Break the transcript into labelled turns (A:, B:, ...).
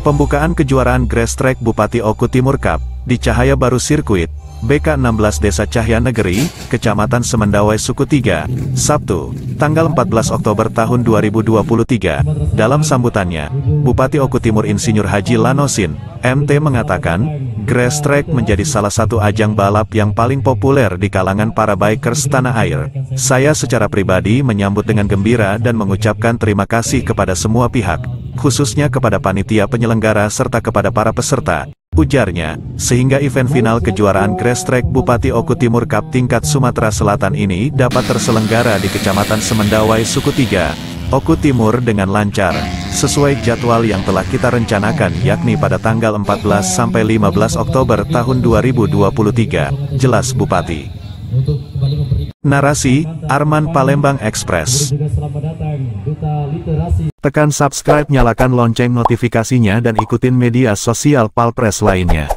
A: Pembukaan kejuaraan Grass Track Bupati Oku Timur Cup di Cahaya Baru Sirkuit BK16 Desa Cahya Negeri, Kecamatan Semendawai Suku 3, Sabtu, tanggal 14 Oktober tahun 2023. Dalam sambutannya, Bupati Oku Timur Insinyur Haji Lanosin, MT mengatakan, Grass Track menjadi salah satu ajang balap yang paling populer di kalangan para bikers tanah air. Saya secara pribadi menyambut dengan gembira dan mengucapkan terima kasih kepada semua pihak, khususnya kepada panitia penyelenggara serta kepada para peserta, ujarnya, sehingga event final kejuaraan Grass Track Bupati Oku Timur Cup tingkat Sumatera Selatan ini dapat terselenggara di Kecamatan Semendawai Suku 3, Oku Timur dengan lancar, sesuai jadwal yang telah kita rencanakan yakni pada tanggal 14-15 Oktober tahun 2023, jelas Bupati. Narasi, Arman Palembang Express. Tekan subscribe, nyalakan lonceng notifikasinya dan ikutin media sosial Palpres lainnya.